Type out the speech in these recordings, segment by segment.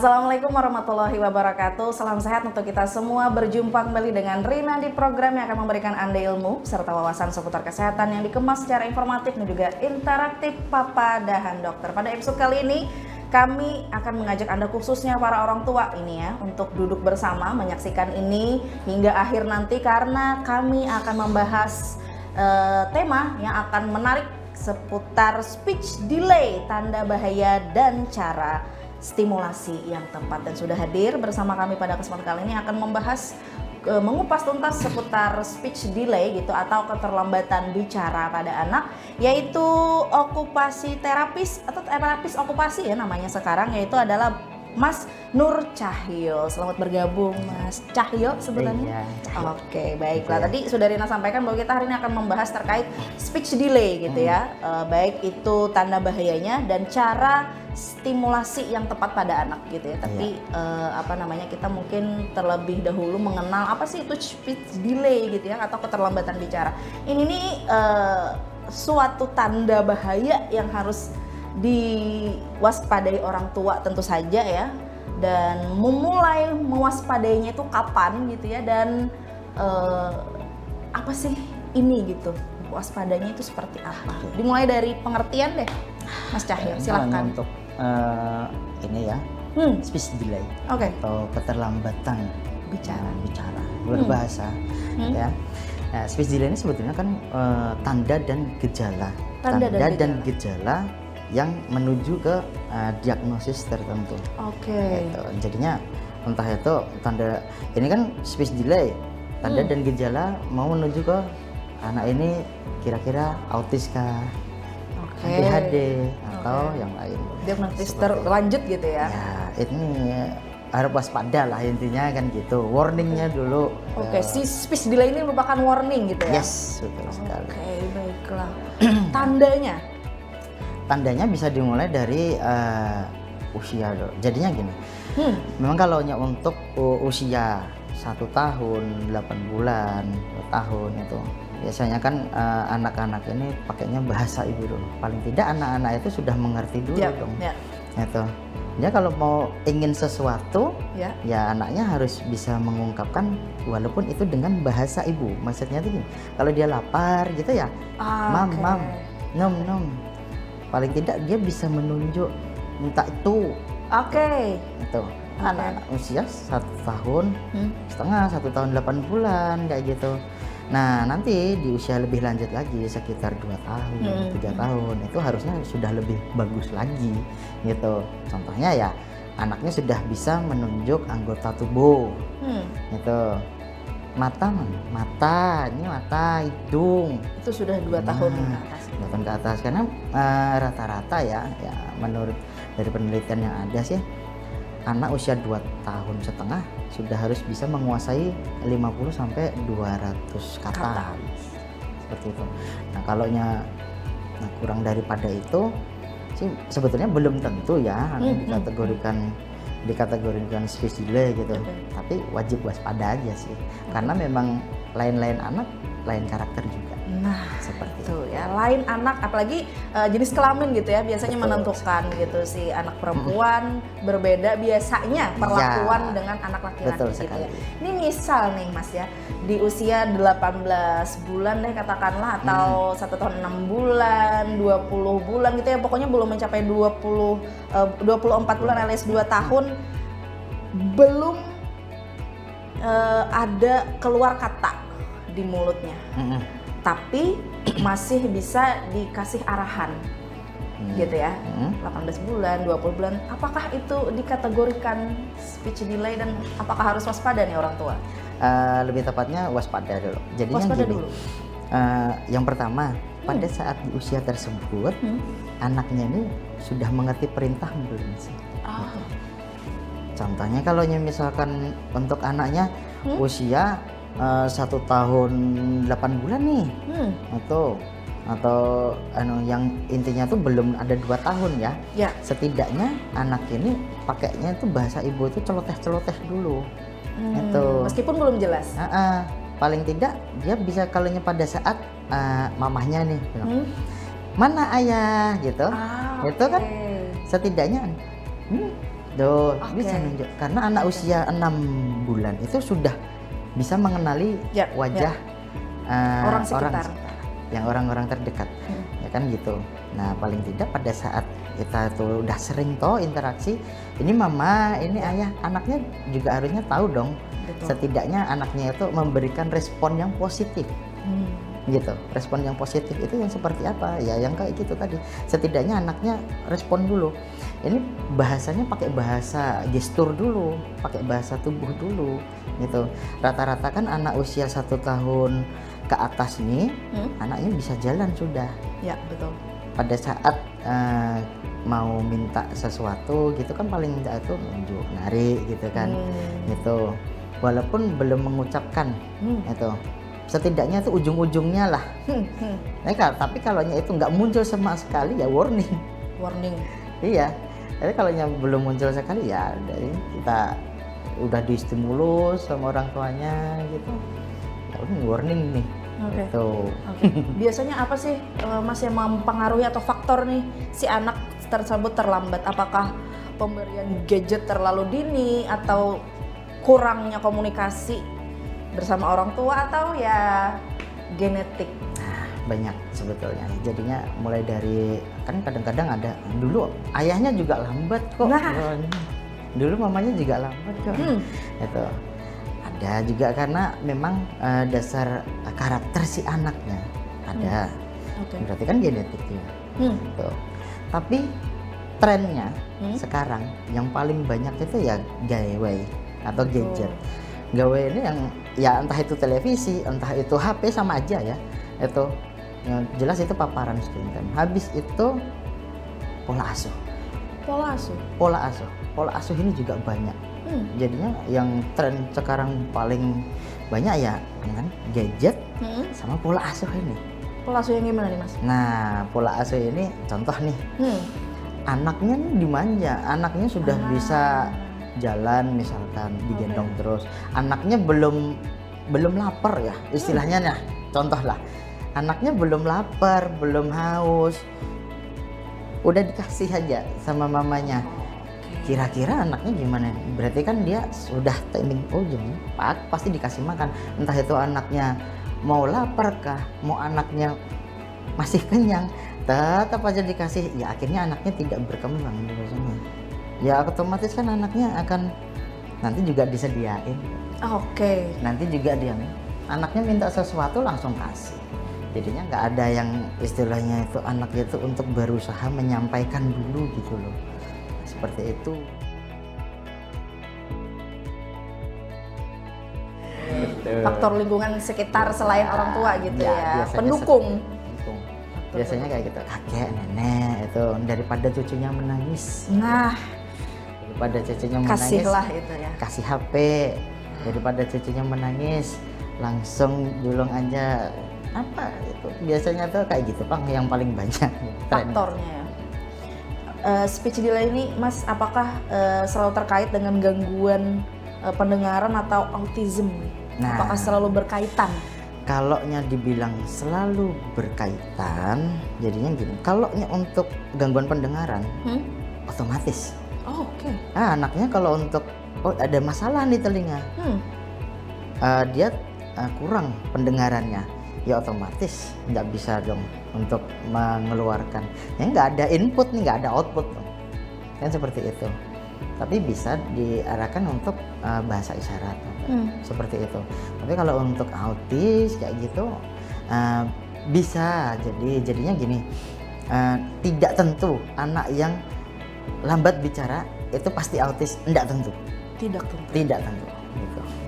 Assalamualaikum warahmatullahi wabarakatuh. Salam sehat untuk kita semua. Berjumpa kembali dengan Rina di program yang akan memberikan Anda ilmu serta wawasan seputar kesehatan yang dikemas secara informatif dan juga interaktif Papa Dahan Dokter. Pada episode kali ini kami akan mengajak Anda khususnya para orang tua ini ya untuk duduk bersama menyaksikan ini hingga akhir nanti karena kami akan membahas tema yang akan menarik seputar speech delay, tanda bahaya dan cara stimulasi yang tepat. Dan sudah hadir bersama kami pada kesempatan kali ini akan membahas mengupas tuntas seputar speech delay gitu atau keterlambatan bicara pada anak, yaitu okupasi terapis atau terapis okupasi ya namanya sekarang, yaitu adalah Mas Nur Cahyo. Selamat bergabung Mas Cahyo sebenarnya. Iya, Oke, baiklah. Tadi sudah Rina sampaikan bahwa kita hari ini akan membahas terkait speech delay gitu ya. Baik itu tanda bahayanya dan cara stimulasi yang tepat pada anak gitu ya. Tapi kita mungkin terlebih dahulu mengenal apa sih itu speech delay gitu ya atau keterlambatan bicara. Ini nih suatu tanda bahaya yang harus diwaspadai orang tua tentu saja ya, dan memulai mewaspadainya itu kapan gitu ya, dan apa sih ini gitu, waspadanya itu seperti apa? Dimulai dari pengertian deh Mas Cahyo, silakan. Untuk ini ya, speech delay atau keterlambatan bicara berbahasa ya. Nah, speech delay ini sebetulnya kan tanda dan gejala yang menuju ke diagnosis tertentu. Gitu. Jadinya entah itu tanda ini kan speech delay, tanda dan gejala mau menuju ke anak ini kira-kira autis kah, ADHD atau yang lain. Diagnosis terlanjut gitu ya. Ya, ini harus waspada lah intinya kan gitu. Warningnya dulu. Si speech delay ini merupakan warning gitu ya. Yes, betul sekali. Baiklah. Tandanya bisa dimulai dari usia dulu. Jadinya gini, memang kalau untuk usia 1 tahun, 8 bulan, 2 tahun itu biasanya kan anak-anak ini pakainya bahasa ibu dulu. Paling tidak anak-anak itu sudah mengerti dulu dong. Itu. Ya kalau mau ingin sesuatu, ya anaknya harus bisa mengungkapkan walaupun itu dengan bahasa ibu. Maksudnya itu gini, kalau dia lapar gitu ya, mam, nom. Paling tidak dia bisa menunjuk minta itu. Itu anak-anak usia 1 tahun setengah, 1 tahun 8 bulan kayak gitu. Nah nanti di usia lebih lanjut lagi sekitar 2 tahun, 3 tahun itu harusnya sudah lebih bagus lagi gitu. Contohnya ya anaknya sudah bisa menunjuk anggota tubuh gitu. Mata, hidung itu sudah 2 tahun ke atas. 2 tahun ke atas karena rata-rata ya menurut dari penelitian yang ada sih anak usia 2 tahun setengah sudah harus bisa menguasai 50 sampai 200 kata. Seperti itu. Nah, kurang daripada itu sih sebetulnya belum tentu ya dikategorikan speech delay gitu. Tapi wajib waspada aja sih. Karena memang lain-lain anak, lain karakter juga. Nah, seperti itu ya. Lain anak, apalagi jenis kelamin gitu ya, biasanya menentukan gitu. Si anak perempuan berbeda biasanya perlakuan dengan anak laki-laki gitu ya. Ini misal nih Mas ya, di usia 18 bulan deh katakanlah, atau 1 tahun 6 bulan, 20 bulan gitu ya, pokoknya belum mencapai 24 bulan alias 2 tahun, belum ada keluar kata di mulutnya, tapi masih bisa dikasih arahan gitu ya. 18 bulan, 20 bulan, apakah itu dikategorikan speech delay dan apakah harus waspada nih orang tua? Lebih tepatnya waspada dulu. Jadinya waspada gini, dulu. Yang pertama pada saat di usia tersebut anaknya ini sudah mengerti perintah belum sih? Contohnya kalau misalkan untuk anaknya usia 1 tahun 8 bulan nih, atau yang intinya tuh belum ada 2 tahun ya. Setidaknya anak ini pakainya itu bahasa ibu itu celoteh dulu. Meskipun belum jelas. Paling tidak dia bisa kalaunya pada saat mamahnya nih bilang, mana ayah gitu, itu kan setidaknya Tuh, Oke. bisa nunjuk. Karena anak usia 6 bulan itu sudah bisa mengenali Ya, wajah Orang sekitar. yang orang-orang terdekat. Hmm. Ya kan gitu. Nah, paling tidak pada saat kita tuh udah sering toh interaksi, ini mama, ini ayah, anaknya juga harusnya tahu dong. Betul. Setidaknya anaknya itu memberikan respon yang positif. Hmm. Gitu, respon yang positif itu yang seperti apa ya, yang kayak gitu tadi, setidaknya anaknya respon dulu. Ini bahasanya pakai bahasa gestur dulu, pakai bahasa tubuh dulu gitu. Rata-rata kan anak usia 1 tahun ke atas nih, anaknya bisa jalan sudah Ya, betul. pada saat mau minta sesuatu gitu kan, paling tidak itu nunjuk, narik gitu kan. Gitu, walaupun belum mengucapkan itu, setidaknya itu ujung-ujungnya lah. Tapi kalau itu nggak muncul sama sekali ya warning. Iya, jadi kalau belum muncul sekali ya dari kita udah distimulus sama orang tuanya gitu, ya udah warning nih. Oke. Gitu. Oke. Biasanya apa sih Mas yang mempengaruhi atau faktor nih si anak tersebut terlambat? Apakah pemberian gadget terlalu dini atau kurangnya komunikasi bersama orang tua atau ya genetik? Banyak sebetulnya. Jadinya mulai dari, kan kadang-kadang ada dulu ayahnya juga lambat kok. Nah. Dulu mamanya juga lambat kok. Itu ada juga karena memang dasar karakter si anaknya ada. Oke. Berarti kan genetiknya. Gitu. Tapi trennya sekarang yang paling banyak itu ya gawai atau gadget. Gawai ini yang ya entah itu televisi, entah itu HP, sama aja ya. Itu yang jelas itu paparan screen time. Habis itu pola asuh. Pola asuh ini juga banyak. Jadinya yang tren sekarang paling banyak ya kan gadget sama pola asuh ini. Pola asuh yang gimana nih Mas? Nah, pola asuh ini contoh nih. Anaknya nih dimanja, anaknya sudah bisa jalan misalkan, digendong terus. Anaknya belum lapar ya istilahnya. Nah, contoh lah. Anaknya belum lapar, belum haus. Udah dikasih aja sama mamanya. Kira-kira anaknya gimana? Berarti kan dia sudah timing, oh jam 4 pasti dikasih makan. Entah itu anaknya mau lapar kah, mau anaknya masih kenyang, tetap aja dikasih. Ya akhirnya anaknya tidak berkembang biasanya. Ya otomatis kan anaknya akan nanti juga disediain. Oke. Nanti juga dia anaknya minta sesuatu langsung kasih. Jadinya nggak ada yang istilahnya itu anak itu untuk berusaha menyampaikan dulu gitu loh. Seperti itu. Faktor lingkungan sekitar selain orang tua gitu ya. biasanya Pendukung. Biasanya kayak gitu, kakek, nenek itu daripada cucunya menangis. Nah, Daripada cucunya menangis, kasihlah itu ya. kasih HP. Daripada cucunya menangis, langsung julung aja. Apa itu biasanya tuh kayak gitu Bang, yang paling banyak Faktornya ya. Speech delay ini Mas, apakah selalu terkait dengan gangguan pendengaran atau autism? Nah. Apakah selalu berkaitan? Kalau dibilang selalu berkaitan, jadinya gini. Kalau untuk gangguan pendengaran, otomatis. Oh, oke. Anaknya kalau untuk ada masalah di telinga, dia kurang pendengarannya, ya otomatis nggak bisa dong untuk mengeluarkan. Ya nggak ada input nih, nggak ada output dong. Kan seperti itu. Tapi bisa diarahkan untuk bahasa isyarat seperti itu. Tapi kalau untuk autis kayak gitu bisa jadinya gini, tidak tentu anak yang lambat bicara itu pasti autis, tidak tentu gitu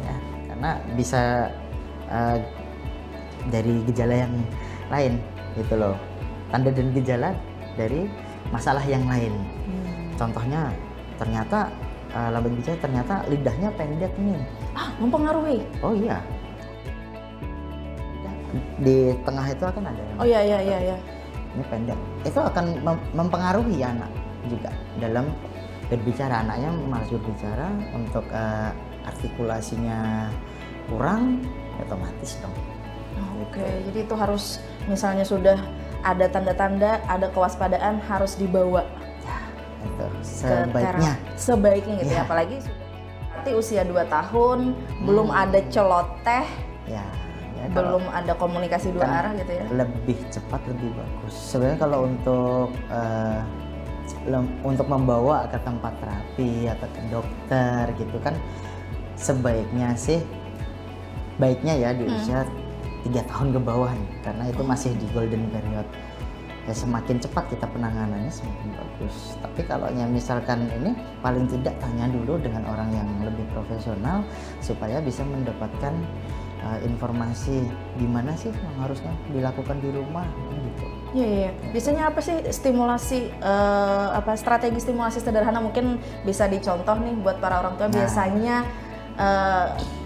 ya, karena bisa dari gejala yang lain gitu loh, tanda dan gejala dari masalah yang lain. Contohnya ternyata lambat bicara, ternyata lidahnya pendek nih. Mempengaruhi? Oh iya, di tengah itu akan ada yang Iya. ini pendek, itu akan mempengaruhi anak juga dalam berbicara. Anaknya malas berbicara, untuk artikulasinya kurang, otomatis dong. Oke, jadi itu harus misalnya sudah ada tanda-tanda, ada kewaspadaan harus dibawa. itu ke sebaiknya gitu ya, Iya. apalagi sudah berarti usia 2 tahun, belum ada celoteh, ya, belum ada komunikasi dua kan arah gitu ya. lebih cepat lebih bagus sebenarnya kalau untuk membawa ke tempat terapi atau ke dokter gitu kan sebaiknya sih baiknya ya di usia 3 tahun ke bawah nih, karena itu masih di golden period. Ya semakin cepat kita penanganannya semakin bagus. Tapi kalau misalkan ini paling tidak tanya dulu dengan orang yang lebih profesional supaya bisa mendapatkan informasi gimana sih yang harusnya dilakukan di rumah gitu. Iya. Biasanya apa sih stimulasi strategi stimulasi sederhana mungkin bisa dicontoh nih buat para orang tua biasanya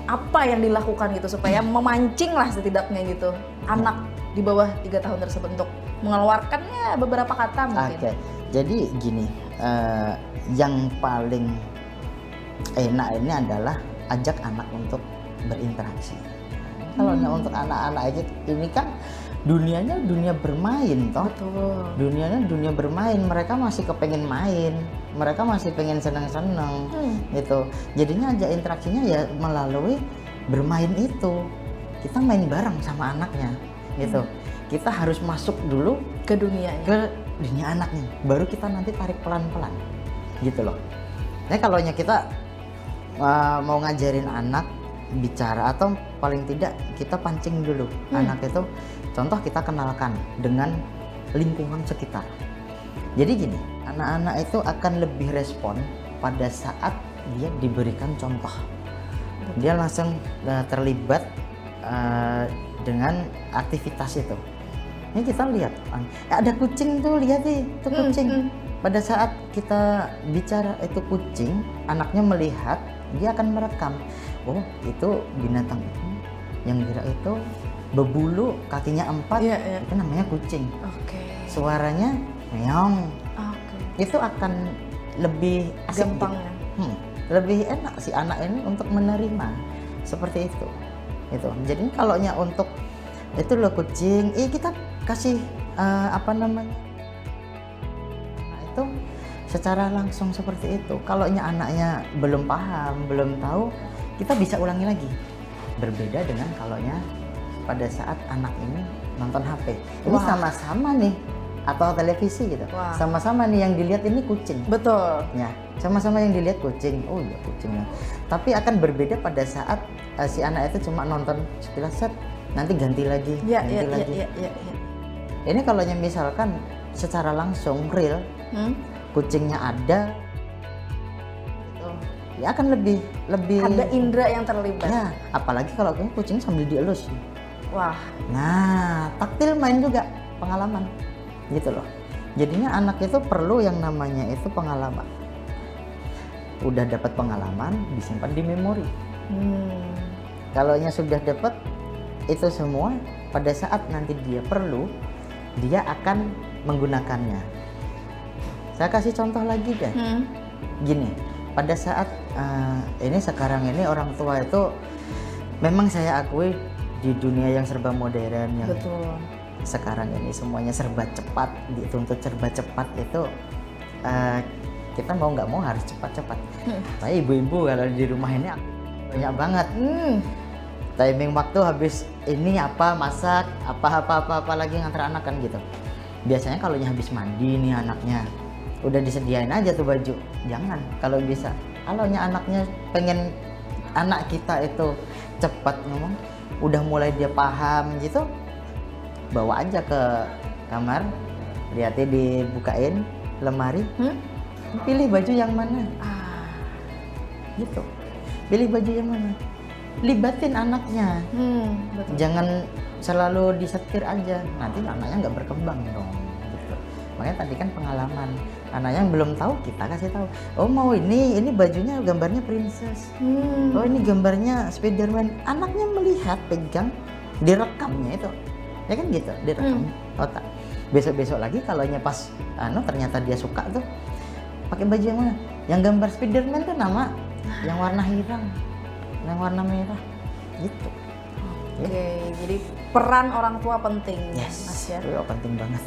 apa yang dilakukan gitu supaya memancing lah setidaknya gitu anak di bawah 3 tahun tersebut untuk mengeluarkannya beberapa kata mungkin. Oke. Jadi gini, yang paling enak ini adalah ajak anak untuk berinteraksi. Kalau untuk anak-anak aja ini kan dunianya dunia bermain toh. Betul. Dunianya dunia bermain, mereka masih kepengen main, mereka masih pengen senang-senang gitu. Jadinya aja interaksinya ya melalui bermain itu. Kita main bareng sama anaknya gitu. Kita harus masuk dulu Ke dunia anaknya, baru kita nanti tarik pelan-pelan gitu loh. Nah kalau kita mau ngajarin anak bicara atau paling tidak kita pancing dulu anak itu, contoh kita kenalkan dengan lingkungan sekitar. Jadi gini, anak-anak itu akan lebih respon pada saat dia diberikan contoh. Dia langsung terlibat dengan aktivitas itu. Ini kita lihat, ada kucing tuh, lihat nih, itu kucing. Pada saat kita bicara itu kucing, anaknya melihat, dia akan merekam. Oh, itu binatang itu, yang gerak itu berbulu, kakinya 4, itu namanya kucing. Suaranya meong. Itu akan lebih asik gampangnya. Gitu. Lebih enak si anak ini untuk menerima seperti itu. Jadi kalau untuk itu loh kucing, kita kasih nah itu secara langsung seperti itu. Kalau anaknya belum paham, belum tahu, kita bisa ulangi lagi. Berbeda dengan kalau pada saat anak ini nonton HP. Ini sama-sama nih, atau televisi gitu. Sama-sama nih yang dilihat ini kucing. Betul. Ya, sama-sama yang dilihat kucing. Oh iya kucingnya. Tapi akan berbeda pada saat si anak itu cuma nonton sekilas set, nanti ganti lagi. Iya. Ini kalau misalkan secara langsung real, kucingnya ada, gitu, ya akan lebih ada indera yang terlibat. Ya, apalagi kalau kucing sambil dielus. Wah. Nah, taktil main juga pengalaman, gitu loh. Jadinya anak itu perlu yang namanya itu pengalaman. Udah dapat pengalaman, disimpan di memori. Kalau sudah dapat itu semua, pada saat nanti dia perlu, dia akan menggunakannya. Saya kasih contoh lagi deh. Gini, pada saat ini sekarang ini orang tua itu memang saya akui di dunia yang serba modern yang betul. Sekarang ini semuanya serba cepat, dituntut serba cepat itu kita mau nggak mau harus cepat-cepat. Tapi ibu-ibu kalau di rumah ini banyak banget. Timing waktu habis ini apa masak apa lagi ngantar anak kan gitu. Biasanya kalau habis mandi nih anaknya udah disediain aja tuh baju. Jangan kalau bisa. Kalau anaknya pengen anak kita itu cepat ngomong, udah mulai dia paham gitu, bawa aja ke kamar, lihatnya dibukain lemari, pilih baju yang mana, gitu. Pilih baju yang mana, libatin anaknya, betul. Jangan selalu disetir aja, nanti anaknya nggak berkembang dong. Gitu. Makanya tadi kan pengalaman, anaknya yang belum tahu kita kasih tahu. Oh mau ini bajunya gambarnya princess, oh ini gambarnya Spiderman. Anaknya melihat, pegang, direkamnya itu, ya kan gitu, direkam otak. Besok lagi kalau pas ternyata dia suka tuh, pakai baju yang mana? Yang gambar Spiderman tuh nama yang warna hitam, yang warna merah, gitu. Oke, jadi peran orang tua penting, Yes, Mas ya. penting banget.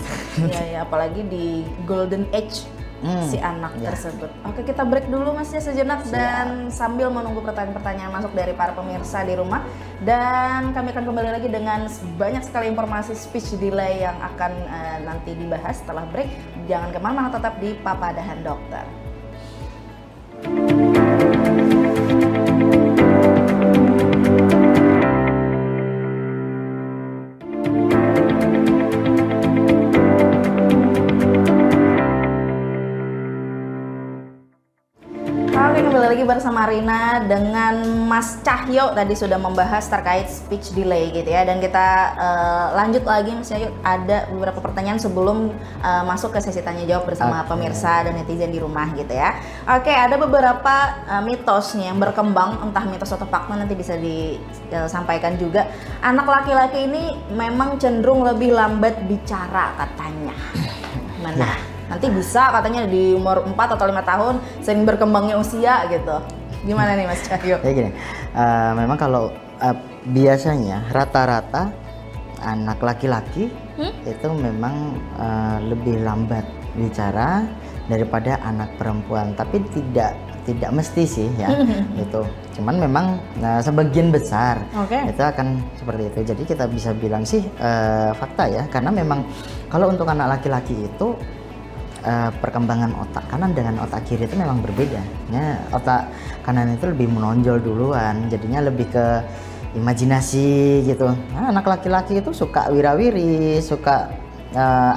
Iya, apalagi di golden age si anak ya. tersebut. Oke, kita break dulu Mas ya sejenak dan sambil menunggu pertanyaan-pertanyaan masuk dari para pemirsa di rumah, dan kami akan kembali lagi dengan banyak sekali informasi speech delay yang akan nanti dibahas setelah break. Jangan kemana-mana, tetap di Papadahan Dokter. Kembali lagi bersama Rina dengan Mas Cahyo, tadi sudah membahas terkait speech delay gitu ya, dan kita lanjut lagi Mas Cahyo, ada beberapa pertanyaan sebelum masuk ke sesi tanya jawab bersama pemirsa dan netizen di rumah gitu ya. Oke, ada beberapa mitos nih yang berkembang, entah mitos atau fakta nanti bisa disampaikan juga. Anak laki-laki ini memang cenderung lebih lambat bicara katanya. Gimana? Nanti bisa katanya di umur 4 atau 5 tahun sering berkembangnya usia gitu. Gimana nih Mas Cahyo? Ya gini, memang kalau biasanya rata-rata anak laki-laki itu memang lebih lambat bicara daripada anak perempuan, tapi tidak mesti sih ya. Gitu. Cuman memang sebagian besar itu akan seperti itu. Jadi kita bisa bilang sih fakta ya, karena memang kalau untuk anak laki-laki itu perkembangan otak kanan dengan otak kiri itu memang berbeda. Ya, otak kanan itu lebih menonjol duluan, jadinya lebih ke imajinasi gitu. Nah, anak laki-laki itu suka wirawiri, suka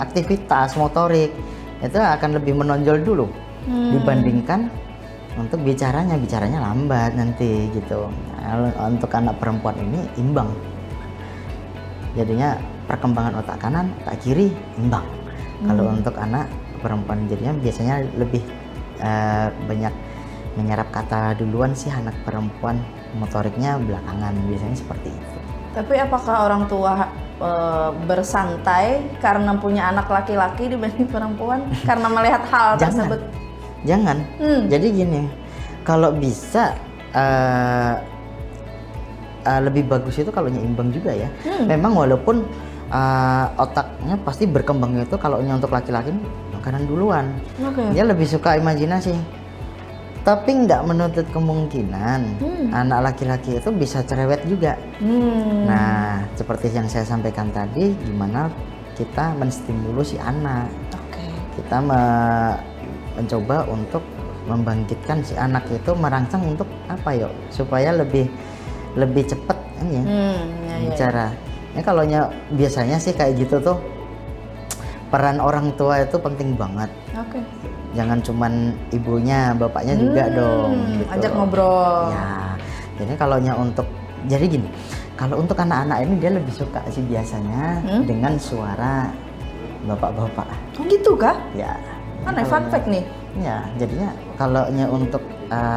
aktivitas motorik, itu akan lebih menonjol dulu dibandingkan untuk bicaranya lambat nanti gitu. Nah, untuk anak perempuan ini imbang, jadinya perkembangan otak kanan, otak kiri imbang. Kalau untuk anak perempuan jadinya biasanya lebih banyak menyerap kata duluan sih anak perempuan, motoriknya belakangan, biasanya seperti itu. Tapi apakah orang tua bersantai karena punya anak laki-laki dibanding perempuan karena melihat hal tersebut? Jangan. Jadi gini, kalau bisa lebih bagus itu kalau imbang juga ya. Memang walaupun otaknya pasti berkembang itu kalau untuk laki-laki kanan duluan. Dia lebih suka imajinasi. Tapi nggak menutup kemungkinan anak laki-laki itu bisa cerewet juga. Nah, seperti yang saya sampaikan tadi, gimana kita menstimulus si anak. Kita mencoba untuk membangkitkan si anak itu merangsang untuk apa yuk, supaya lebih cepat kan ya bicara. Ya kalau biasanya sih kayak gitu tuh, peran orang tua itu penting banget. Jangan cuman ibunya, bapaknya juga dong. Gitu. Ajak ngobrol. Ya, jadi kalau jadi gini, kalau untuk anak-anak ini dia lebih suka sih biasanya dengan suara bapak-bapak. Oh gitu kah? Ya. Aneh, fun fact nih. Ya, jadinya kalau untuk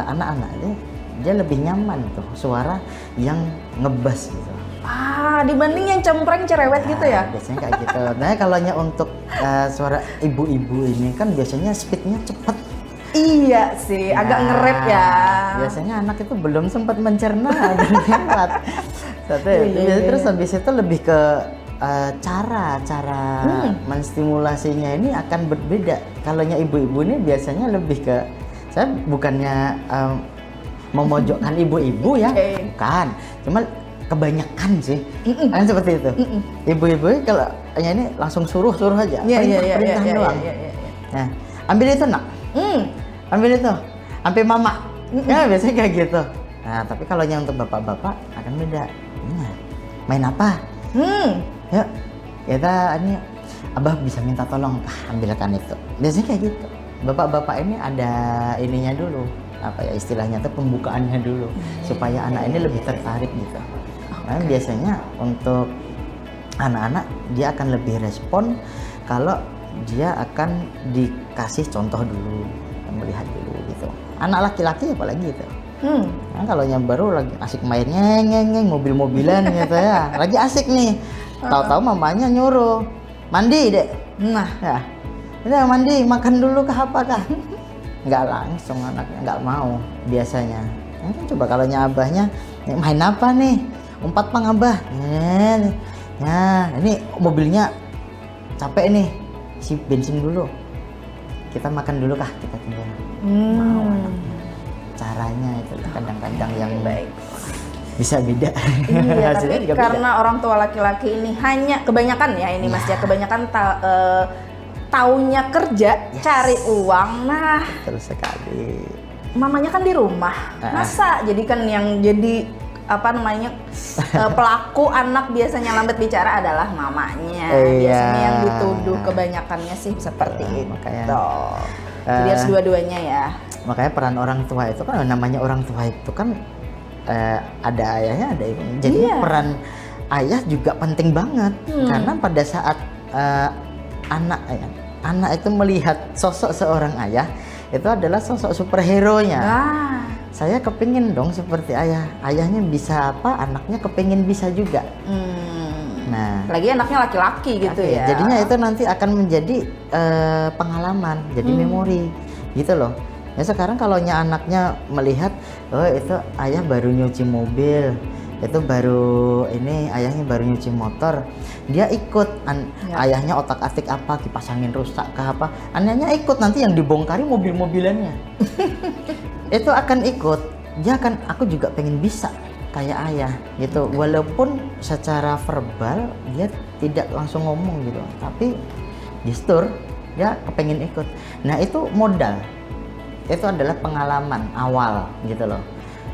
anak-anak dia lebih nyaman tuh suara yang ngebas gitu. Dibanding yang cempreng cerewet gitu ya? Biasanya kayak gitu. Nah, kalau suara ibu-ibu ini kan biasanya speednya cepet. Iya sih, agak nge-rap ya. Biasanya anak itu belum sempat mencerna dan lewat. Terus habis itu lebih ke cara menstimulasinya ini akan berbeda. Kalau ibu-ibu ini biasanya lebih ke, saya bukannya memojokkan ibu-ibu ya, bukan. Cuma kebanyakan sih, kan seperti itu. Ibu-ibu kalau ini langsung suruh aja, perintah doang. Nah, ambil itu nak, ambil itu, sampai mama. Ya biasanya kayak gitu. Nah, tapi kalau untuk bapak-bapak akan beda. Main apa? Yuk, kita ini abah bisa minta tolong, ambilkan itu. Biasanya kayak gitu. Bapak-bapak ini ada ininya dulu, apa ya istilahnya tuh, pembukaannya dulu, supaya anak ini lebih tertarik gitu. Nah, biasanya untuk anak-anak dia akan lebih respon kalau dia akan dikasih contoh dulu, melihat dulu gitu. Anak laki-laki apalagi gitu. Nah, kalau yang baru lagi asik main ngeng mobil-mobilan gitu ya, lagi asik nih. Tahu-tahu mamanya nyuruh mandi dek. Nah, ya, udah mandi, makan dulu kah apa kah? Nggak langsung, anaknya nggak mau biasanya. Nah, coba kalau abahnya main apa nih? Umpat pang abah. Ya, ini mobilnya capek nih, isi bensin dulu. kita makan dulu kah, kita tinggal mau anaknya. Caranya itu kadang-kadang yang Baik. bisa beda. Iya, Hasilnya tapi juga beda. karena orang tua laki-laki ini hanya kebanyakan ya ini Mas ya, kebanyakan taunya kerja, cari uang. Nah, Betul sekali. mamanya kan di rumah. Masa jadi kan yang jadi apa namanya pelaku anak biasanya lambat bicara adalah mamanya. Iya. Biasanya yang dituduh kebanyakannya sih seperti itu. Makanya, Jadi harus dua-duanya ya. Makanya peran orang tua itu kan, namanya orang tua itu kan ada ayahnya, ada ibunya. Jadi Iya. peran ayah juga penting banget karena pada saat anak itu melihat sosok seorang ayah, itu adalah sosok superhero-nya. Nah, Saya kepingin dong seperti ayah. Ayahnya bisa apa, anaknya kepingin bisa juga. Nah, lagi anaknya laki-laki gitu oke, ya. jadinya itu nanti akan menjadi pengalaman, jadi memori, gitu loh. Ya sekarang kalau anaknya melihat, oh itu ayah baru nyuci mobil, itu baru ini ayahnya baru nyuci motor, dia ikut. Ayahnya otak-atik apa, kipas angin rusak kah apa, anaknya ikut, nanti yang dibongkari mobil-mobilannya. Itu akan ikut, dia akan, aku juga pengen bisa kayak ayah gitu. Walaupun secara verbal dia tidak langsung ngomong gitu, tapi gestur dia kepengen ikut. Nah itu modal, itu adalah pengalaman awal gitu loh.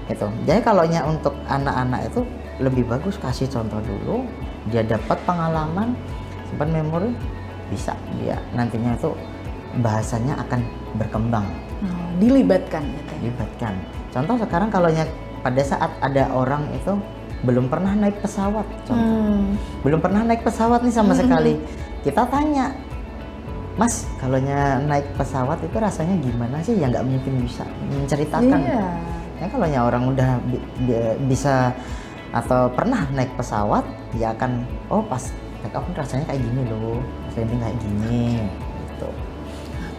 Itu jadi kalau untuk anak-anak itu lebih bagus kasih contoh dulu, dia dapat pengalaman, simpan memori, bisa dia nantinya itu bahasanya akan berkembang. Dilibatkan gitu ya. Dilibatkan. Contoh sekarang kalau pada saat ada orang itu belum pernah naik pesawat, contoh. Belum pernah naik pesawat nih sama sekali. Kita tanya, Mas, kalau naik pesawat itu rasanya gimana sih? Ya nggak mungkin bisa menceritakan. Iya. Ya kalau orang udah bisa atau pernah naik pesawat, ya akan, oh pas take off rasanya kayak gini loh, rasanya kayak gini, gitu.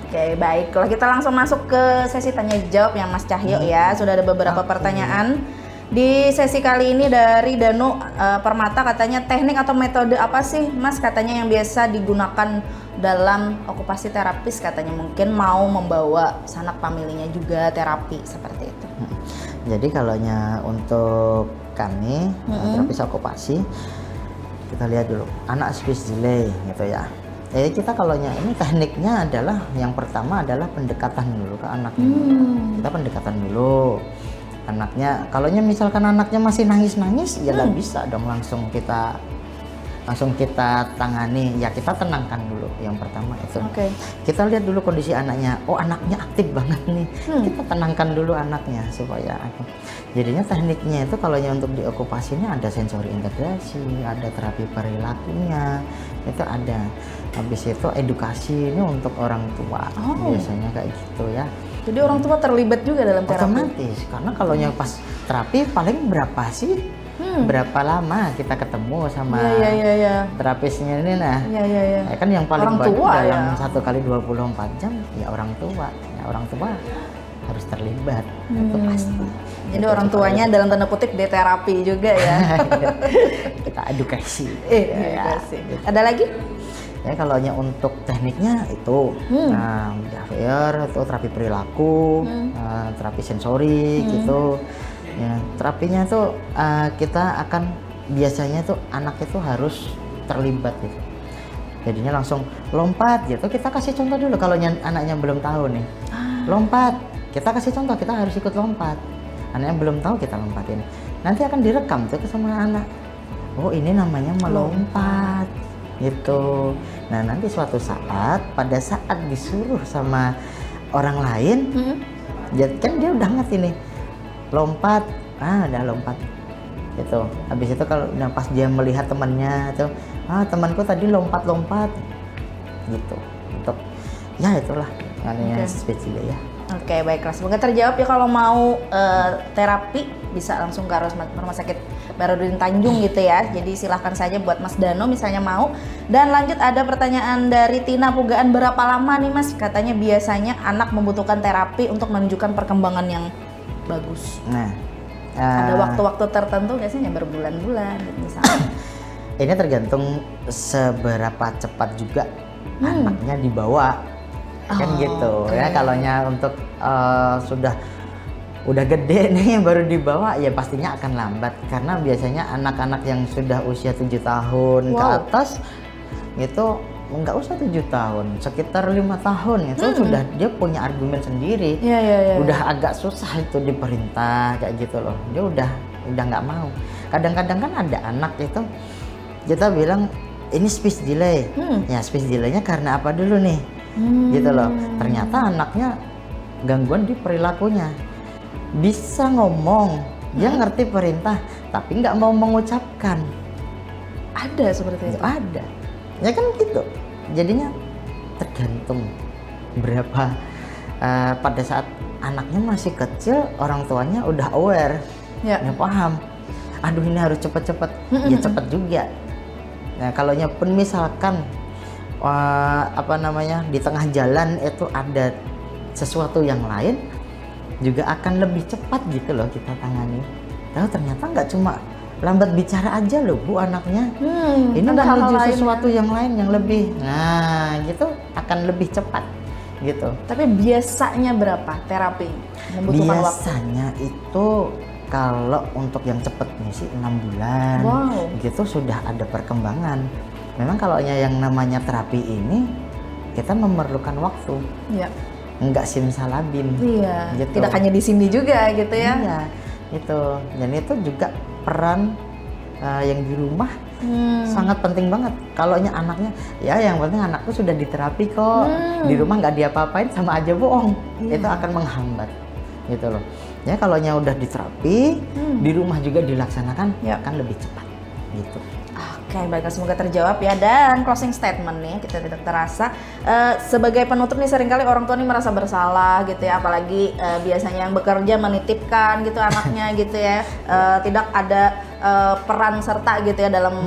Oke, baik. Kalau kita langsung masuk ke sesi tanya jawab yang Mas Cahyo ya. Sudah ada beberapa pertanyaan. Di sesi kali ini dari Danu Permata, katanya teknik atau metode apa sih Mas katanya yang biasa digunakan dalam okupasi terapis, katanya mungkin mau membawa sanak familinya juga terapi seperti itu. Jadi kalau untuk kami terapis okupasi, kita lihat dulu anak speech delay gitu ya. Kita kalau ini tekniknya adalah yang pertama adalah pendekatan dulu ke anaknya. Kita pendekatan dulu anaknya. Kalau misalkan anaknya masih nangis-nangis, ya nggak bisa dong langsung kita tangani. Ya kita tenangkan dulu yang pertama itu. Kita lihat dulu kondisi anaknya. Oh anaknya aktif banget nih. Kita tenangkan dulu anaknya supaya jadinya tekniknya itu kalau untuk diokupasinya ada sensori integrasi, ada terapi perilakunya, itu ada. Habis itu edukasi ini untuk orang tua, biasanya kayak gitu ya. Jadi orang tua terlibat juga dalam terapi? Otomatis, karena kalau pas terapi paling berapa sih? Berapa lama kita ketemu sama terapisnya ini ya kan yang paling orang banyak tua, dalam 1 kali 24 jam ya orang tua. Ya orang tua harus terlibat, itu pasti. Jadi itu orang tuanya dalam tanda kutip di terapi juga ya. Kita edukasi. Edukasi. Ada lagi? Ya kalau untuk tekniknya itu, behavior itu terapi perilaku, terapi sensori gitu. Ya terapinya itu kita akan biasanya tuh anak itu harus terlibat gitu. Jadinya langsung lompat gitu. Kita kasih contoh dulu kalau anaknya belum tahu nih. Lompat, kita kasih contoh, kita harus ikut lompat. Anaknya belum tahu kita lompatin. Nanti akan direkam tuh sama anak. Oh ini namanya melompat. Gitu. Nah nanti suatu saat pada saat disuruh sama orang lain, kan dia udah ngerti nih lompat, udah lompat gitu. Habis itu kalau pas dia melihat temannya itu, temanku tadi lompat gitu. Untuk ya itulah namanya speech delay ya. Oke, baiklah. Semoga terjawab ya. Kalau mau terapi bisa langsung ke rumah sakit Barodin Tanjung gitu ya. Jadi silahkan saja buat Mas Dano misalnya mau. Dan lanjut ada pertanyaan dari Tina Pugaan, berapa lama nih Mas katanya biasanya anak membutuhkan terapi untuk menunjukkan perkembangan yang bagus? Nah, ada waktu-waktu tertentu biasanya berbulan-bulan gitu misalnya. Ini tergantung seberapa cepat juga anaknya dibawa kan gitu ya. Okay. Kalaunya untuk udah gede nih baru dibawa, ya pastinya akan lambat karena biasanya anak-anak yang sudah usia 7 tahun ke atas itu nggak usah 7 tahun, sekitar 5 tahun itu sudah dia punya argumen sendiri. Udah agak susah itu diperintah kayak gitu loh, dia udah nggak mau. Kadang-kadang kan ada anak itu kita bilang ini speech delay, ya speech delaynya karena apa dulu nih, gitu loh. Ternyata anaknya gangguan di perilakunya, bisa ngomong, dia ngerti perintah, tapi nggak mau mengucapkan. Ada seperti itu? Ada, ya kan gitu. Jadinya tergantung berapa pada saat anaknya masih kecil, orang tuanya udah aware, udah paham. Aduh ini harus cepet-cepet, ya cepet juga. Nah kalaunya pun misalkan di tengah jalan itu ada sesuatu yang lain, juga akan lebih cepat gitu loh kita tangani. Tahu ternyata nggak cuma lambat bicara aja loh Bu anaknya, ini menuju sesuatu yang lain yang lebih, nah gitu akan lebih cepat gitu. Tapi biasanya berapa terapi membutuhkan waktu? Biasanya itu kalau untuk yang cepetnya sih 6 bulan, gitu sudah ada perkembangan. Memang kalau yang namanya terapi ini kita memerlukan waktu. Enggak simsalabim. Gitu. Tidak hanya di sini juga gitu ya. Iya, itu. Dan itu juga peran yang di rumah sangat penting banget. Kalaunya anaknya, ya yang penting anakku sudah diterapi kok, di rumah nggak diapa-apain sama aja bohong, itu akan menghambat, gitu loh. Ya kalaunya udah diterapi, di rumah juga dilaksanakan, akan lebih cepat, gitu. Oke, baiklah, semoga terjawab ya. Dan closing statement nih, kita tidak terasa sebagai penutup nih, seringkali orang tua nih merasa bersalah gitu ya, apalagi biasanya yang bekerja menitipkan gitu anaknya gitu ya, tidak ada peran serta gitu ya dalam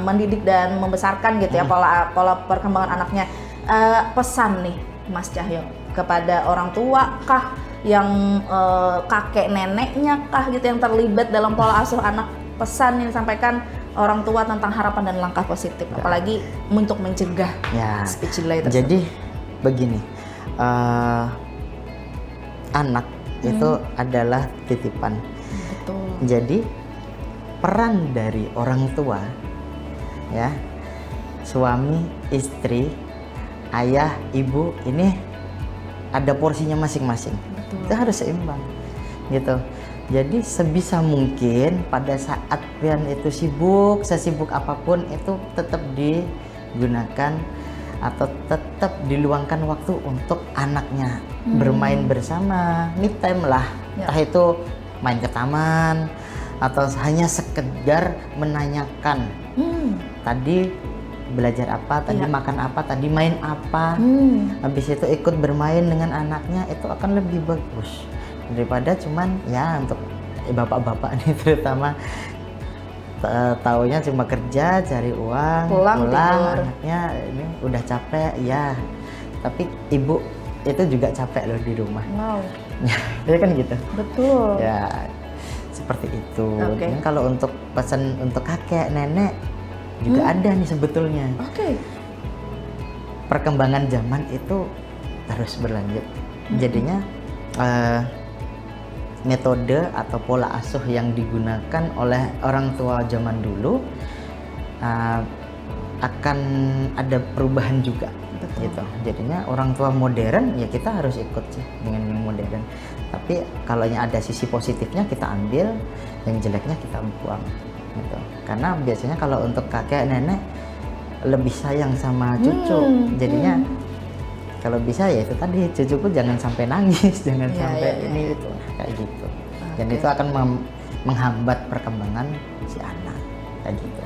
mendidik dan membesarkan gitu ya pola perkembangan anaknya. Pesan nih Mas Cahyo kepada orang tua kah, yang kakek neneknya kah gitu yang terlibat dalam pola asuh anak, pesan yang disampaikan orang tua tentang harapan dan langkah positif, apalagi untuk mencegah speech delay tersebut. Jadi begini, anak itu adalah titipan. Betul. Jadi peran dari orang tua, ya, suami, istri, ayah, ibu, ini ada porsinya masing-masing. Itu harus seimbang, gitu. Jadi sebisa mungkin pada saat pian itu sesibuk apapun itu tetap digunakan atau tetap diluangkan waktu untuk anaknya bermain bersama, me time lah. Entah itu main ke taman atau hanya sekedar menanyakan tadi belajar apa, tadi makan apa, tadi main apa. Habis itu ikut bermain dengan anaknya, itu akan lebih bagus daripada cuman ya untuk bapak-bapak nih terutama taunya cuma kerja cari uang pulang anaknya ini udah capek ya, tapi ibu itu juga capek loh di rumah. Ya kan gitu. Betul ya, seperti itu. Dan kalau untuk pesan untuk kakek nenek juga ada nih sebetulnya. Perkembangan zaman itu terus berlanjut, jadinya metode atau pola asuh yang digunakan oleh orang tua zaman dulu akan ada perubahan juga. Gitu. Jadinya orang tua modern ya kita harus ikut sih dengan yang modern. Tapi kalau ada sisi positifnya kita ambil, yang jeleknya kita buang. Gitu. Karena biasanya kalau untuk kakek nenek lebih sayang sama cucu, jadinya kalau bisa ya itu tadi, cucuku jangan sampai nangis, jangan sampai ini itu kayak gitu. Dan itu akan menghambat perkembangan si anak kayak gitu.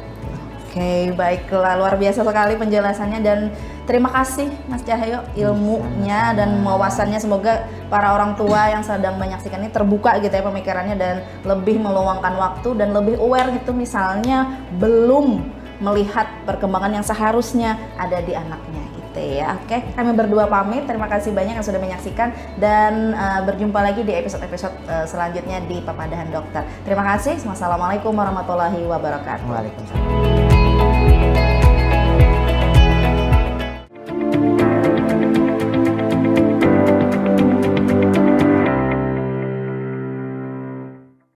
Baiklah, luar biasa sekali penjelasannya dan terima kasih Mas Cahyo ilmunya dan wawasannya. Semoga para orang tua yang sedang menyaksikan ini terbuka gitu ya pemikirannya dan lebih meluangkan waktu dan lebih aware gitu, misalnya belum melihat perkembangan yang seharusnya ada di anaknya gitu ya. Kami berdua pamit, terima kasih banyak yang sudah menyaksikan dan berjumpa lagi di episode-episode selanjutnya di Papadahan Dokter. Terima kasih. Wassalamualaikum warahmatullahi wabarakatuh. Waalaikumsalam.